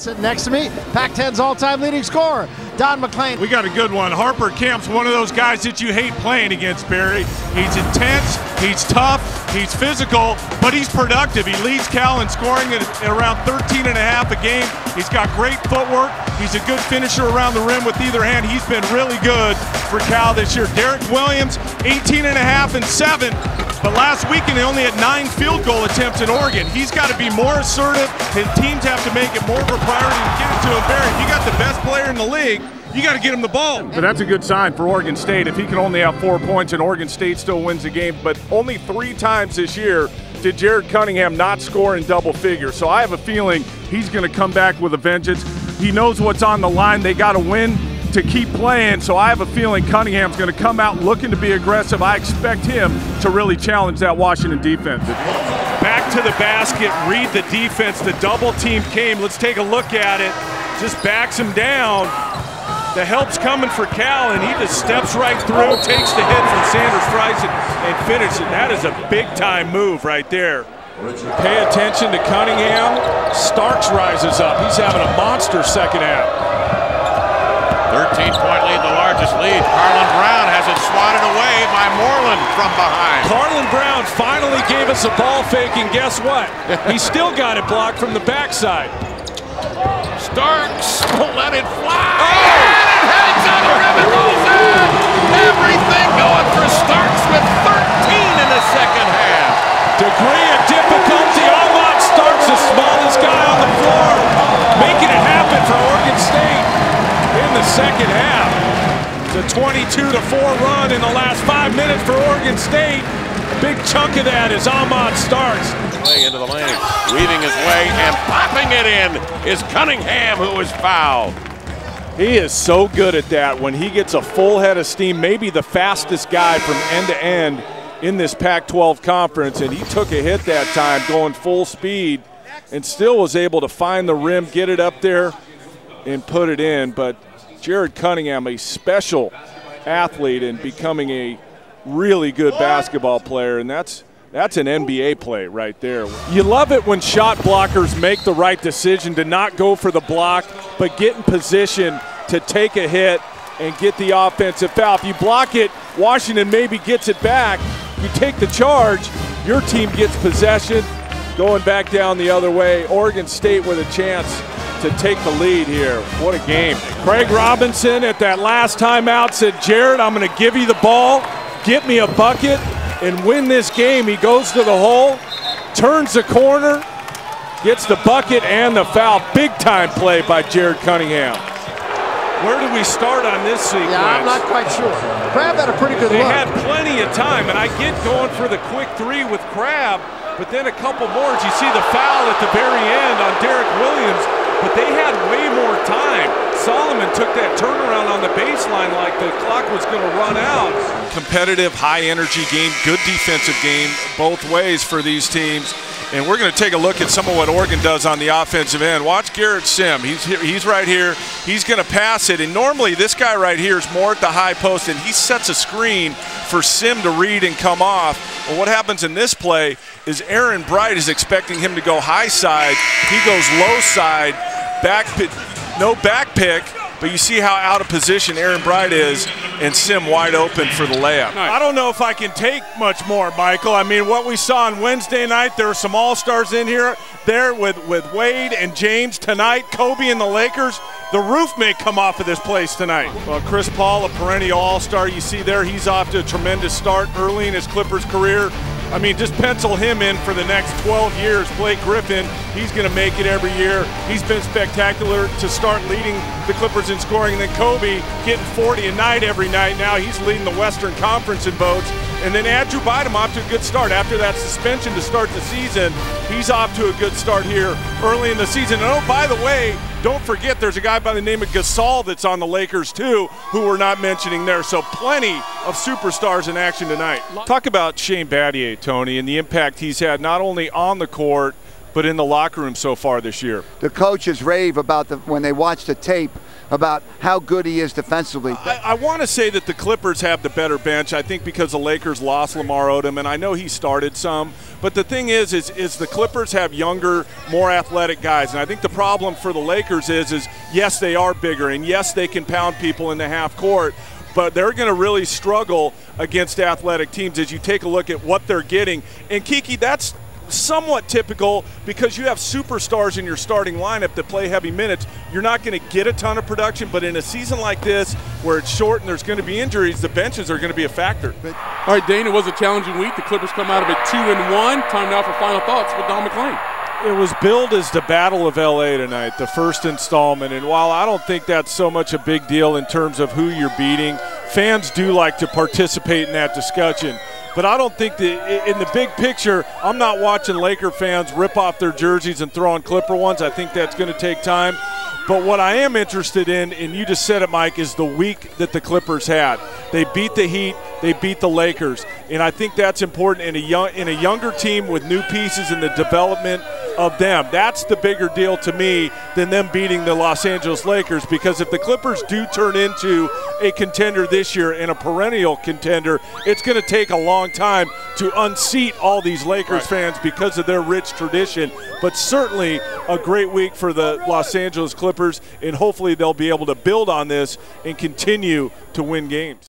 Sitting next to me, Pac-10's all-time leading scorer, Don MacLean. We got a good one. Harper Kemp's one of those guys that you hate playing against, Barry. He's intense, he's tough, he's physical, but he's productive. He leads Cal in scoring at around 13 and a half a game. He's got great footwork. He's a good finisher around the rim with either hand. He's been really good for Cal this year. Derek Williams, 18 and a half and 7. But last weekend, they only had 9 field goal attempts in Oregon. He's got to be more assertive. His teams have to make it more of a priority to get it to him. Barry, if you got the best player in the league, you got to get him the ball. But that's a good sign for Oregon State. If he can only have 4 points and Oregon State still wins the game, but only 3 times this year did Jared Cunningham not score in double figures. So I have a feeling he's going to come back with a vengeance. He knows what's on the line. They got to win to keep playing, so I have a feeling Cunningham's going to come out looking to be aggressive. I expect him to really challenge that Washington defense. Back to the basket, read the defense. The double team came. Let's take a look at it. Just backs him down. The help's coming for Cal, and he just steps right through, takes the hit from Sanders Price, and finishes. That is a big-time move right there. Pay attention to Cunningham. Starks rises up. He's having a monster second half. 13-point lead, the largest lead. Carlin Brown has it swatted away by Moreland from behind. Carlin Brown finally gave us a ball fake, and guess what? He still got it blocked from the backside. Starks let it fly. Oh! And it heads on the rim and goes in. Everything going for Starks with 13 in the second half. Degree of difficulty. Ahmad Starks, the smallest guy on the floor, making it happen for Oregon State in the second half. It's a 22-4 run in the last 5 minutes for Oregon State. A big chunk of that is Ahmad Starks. Play into the lane, weaving his way and popping it in is Cunningham, who is fouled. He is so good at that when he gets a full head of steam, maybe the fastest guy from end to end in this Pac-12 conference, and he took a hit that time going full speed and still was able to find the rim, get it up there, and put it in. But Jared Cunningham, a special athlete and becoming a really good basketball player, and that's an NBA play right there. You love it when shot blockers make the right decision to not go for the block, but get in position to take a hit and get the offensive foul. If you block it, Washington maybe gets it back. You take the charge, your team gets possession. Going back down the other way, Oregon State with a chance to take the lead here. What a game. Craig Robinson at that last timeout said, Jared, I'm going to give you the ball, get me a bucket, and win this game. He goes to the hole, turns the corner, gets the bucket and the foul. Big time play by Jared Cunningham. Where do we start on this sequence? Yeah, I'm not quite sure. Crab had a pretty good They look. had plenty of time, and I get going for the quick 3 with Crab, but then a couple more. You see the foul at the very end on Derek Williams, but they had way more time. Solomon took that turnaround on the baseline like the clock was going to run out. Competitive, high-energy game, good defensive game both ways for these teams. And we're going to take a look at some of what Oregon does on the offensive end. Watch Garrett Sim. He's right here. He's going to pass it. And normally this guy right here is more at the high post, and he sets a screen for Sim to read and come off. Well, what happens in this play is Aaron Bright is expecting him to go high side. He goes low side, no back pick. But you see how out of position Aaron Bright is, and Sim wide open for the layup. I don't know if I can take much more, Michael. I mean, what we saw on Wednesday night, there were some all-stars in here there with Wade and James tonight, Kobe and the Lakers. The roof may come off of this place tonight. Well, Chris Paul, a perennial all-star, you see there, he's off to a tremendous start early in his Clippers career. I mean, just pencil him in for the next 12 years. Blake Griffin, he's going to make it every year. He's been spectacular to start leading the Clippers in scoring. And then Kobe getting 40 a night every night. Now he's leading the Western Conference in votes. And then Andrew Bynum off to a good start. After that suspension to start the season, he's off to a good start here early in the season. And oh, by the way, don't forget there's a guy by the name of Gasol that's on the Lakers too, who we're not mentioning there. So plenty of superstars in action tonight. Talk about Shane Battier, Tony, and the impact he's had not only on the court, but in the locker room so far this year. The coaches rave about when they watch the tape about how good he is defensively. I want to say that the Clippers have the better bench, I think, because the Lakers lost Lamar Odom, and I know he started some. But the thing is the Clippers have younger, more athletic guys. And I think the problem for the Lakers is yes, they are bigger, and yes, they can pound people in the half court, but they're going to really struggle against athletic teams as you take a look at what they're getting. And Kiki, that's somewhat typical because you have superstars in your starting lineup that play heavy minutes. You're not going to get a ton of production, but in a season like this where it's short and there's going to be injuries, the benches are going to be a factor. All right, Dane, it was a challenging week. The Clippers come out of it 2-1. Time now for final thoughts with Don MacLean. It was billed as the Battle of LA tonight, the first installment, and while I don't think that's so much a big deal in terms of who you're beating, fans do like to participate in that discussion. But I don't think that in the big picture, I'm not watching Laker fans rip off their jerseys and throw on Clipper ones. I think that's going to take time. But what I am interested in, and you just said it, Mike, is the week that the Clippers had. They beat the Heat, they beat the Lakers, and I think that's important in a younger team with new pieces in the development of them. That's the bigger deal to me than them beating the Los Angeles Lakers, because if the Clippers do turn into a contender this year and a perennial contender, it's going to take a long time to unseat all these Lakers fans because of their rich tradition. But certainly a great week for the Los Angeles Clippers, and hopefully they'll be able to build on this and continue to win games.